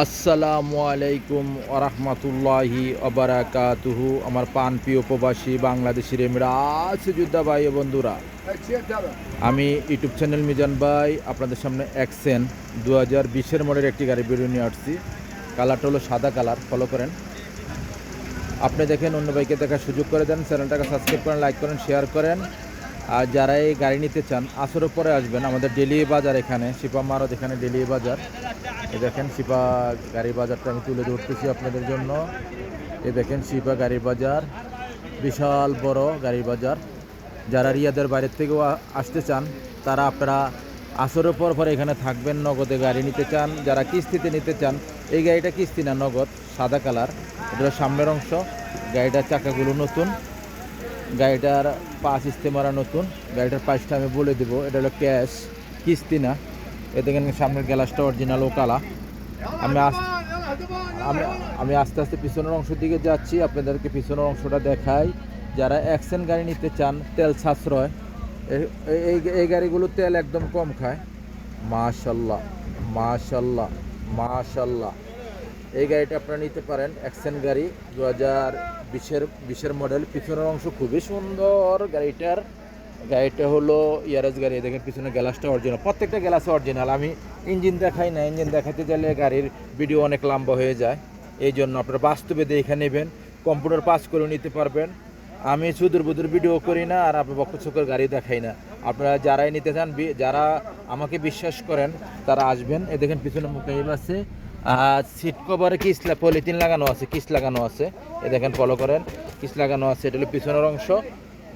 আসসালামু আলাইকুম ওরহমতুল্লাহি ওবারাকাতুহু। আমার পান প্রিয় প্রবাসী বাংলাদেশি রেমিরা আছে যোদ্ধা ভাই ও বন্ধুরা, আমি ইউটিউব চ্যানেল মিজান ভাই আপনাদের সামনে অ্যাকসেন্ট 2020-এর মডেল একটি গাড়ি ভিডিও নিয়ে আসছি। কালারটা হলো সাদা কালার, ফলো করেন। আপনি দেখেন, অন্য বাইকে দেখার সুযোগ করে দেন, চ্যানেলটাকে সাবস্ক্রাইব করেন, লাইক করেন, শেয়ার করেন। আর যারা এই গাড়ি নিতে চান আসরের পরে আসবেন, আমাদের ডেলি বাজার এখানে শিপা মারত, এখানে ডেলি বাজার। এই দেখেন শিপা গাড়ি বাজারটা আমি তুলে ধরতেছি আপনাদের জন্য। এই দেখেন শিপা গাড়ি বাজার, বিশাল বড় গাড়ি বাজার। যারা রিয়াদের বাইরের থেকেও আসতে চান তারা আপনারা আসরের পর এখানে থাকবেন। নগদে গাড়ি নিতে চান, যারা কিস্তিতে নিতে চান, এই গাড়িটা কিস্তি না, নগদ, সাদা কালার। এটা সামনের অংশ, গাড়িটার চাকাগুলো নতুন, গাড়িটার পাঁচ ইস্তেমারা নতুন। গাড়িটার প্রাইসটা আমি বলে দেবো, এটা হলো ক্যাশ, কিস্তি না। এ দেখেন সামনের গ্লাসটা অরিজিনাল ও কালা। আমি আমি আস্তে আস্তে পিছনের অংশের দিকে যাচ্ছি, আপনাদেরকে পিছনের অংশটা দেখাই। যারা অ্যাকসেন্ট গাড়ি নিতে চান, তেল সাশ্রয়, এই গাড়িগুলো তেল একদম কম খায়। মাশাল্লাহ মাশাল্লাহ মাশাল্লাহ, এই গাড়িটা আপনারা নিতে পারেন। অ্যাকসেন্ট গাড়ি 2020-এর মডেল। পিছনের অংশ খুবই সুন্দর গাড়িটা হলো ইয়ারেজ গাড়ি। দেখেন পিছনে গ্লাসটা অরিজিনাল, প্রত্যেকটা গ্লাসে অরিজিনাল। আমি ইঞ্জিন দেখাই না, ইঞ্জিন দেখাতে গেলে গাড়ির ভিডিও অনেক লম্বা হয়ে যায়। এই জন্য আপনারা বাস্তবে দেখে নেবেন, কম্পিউটার পাস করে নিতে পারবেন। আমি সুদূর বুদুর ভিডিও করি না, আর আপনার বক্তচকের গাড়ি দেখাই না। আপনারা যারাই নিতে চান, যারা আমাকে বিশ্বাস করেন, তারা আসবেন। এ দেখেন পিছনে মুখাইব আছে, আর সিট কভারে পলিথিন লাগানো আছে, কিস লাগানো আছে। এ দেখেন ফলো করেন, কিস লাগানো আছে। এটা হলো পিছনের অংশ।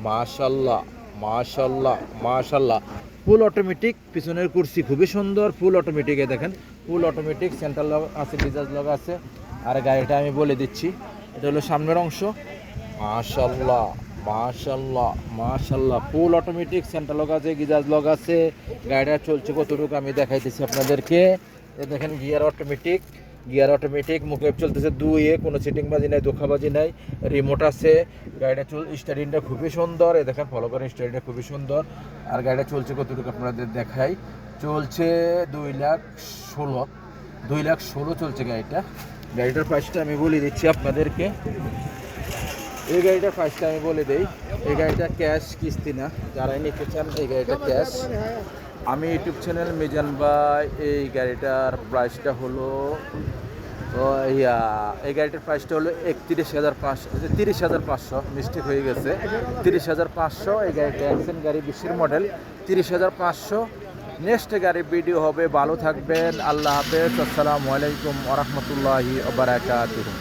মাশাল্লাহ মাশাল্লাহ মাশাল্লাহ, ফুল অটোমেটিক। পিছনের কুরসি খুবই সুন্দর, ফুল অটোমেটিক। এ দেখেন ফুল অটোমেটিক, সেন্ট্রাল লক আছে, ডিজাজ লক আছে। আর গাড়িটা আমি বলে দিচ্ছি, এটা হলো সামনের অংশ। মাশাল্লাহ মাশাল্লাহ মাশাল্লাহ, ফুল অটোমেটিক, সেন্ট্রাল লক আছে, গিজাজ লক আছে। গাড়িটা চলছে কতটুকু আমি দেখাইতেছি আপনাদেরকে। এ দেখেন গিয়ার অটোমেটিক, মুখে চলতেছে দুইয়ে, কোনো সিটিং বাজি নাই, ধোকাবাজি নাই। রিমোট আছে। গাড়িটা স্টারিংটা খুবই সুন্দর। এ দেখেন ফলো করেন, স্টারিংটা খুবই সুন্দর। আর গাড়িটা চলছে কতটুকু আপনাদের দেখাই, চলছে 2,16,000 চলছে গাড়িটার প্রাইসটা আমি বলে দিচ্ছি আপনাদেরকে। এই গাড়িটার প্রাইসটা আমি বলে দিই, এই গাড়িটা ক্যাশ, কিস্তি না। যারাই নিতে চান এই গাড়িটা ক্যাশ। আমি ইউটিউব চ্যানেল মিজান ভাই, এই গাড়িটার প্রাইসটা হলো এই গাড়িটার প্রাইসটা হলো 30,500, মিস্টেক হয়ে গেছে, 30,500। এই গাড়িটা অ্যাকসেন্ট গাড়ি, 20-এর মডেল, 30,500। নেক্সট গাড়ির ভিডিও হবে। ভালো থাকবেন, আল্লাহ হাফেজ, আসসালামু আলাইকুম ওরহমতুল্লাহি ওবারাকাতুহু।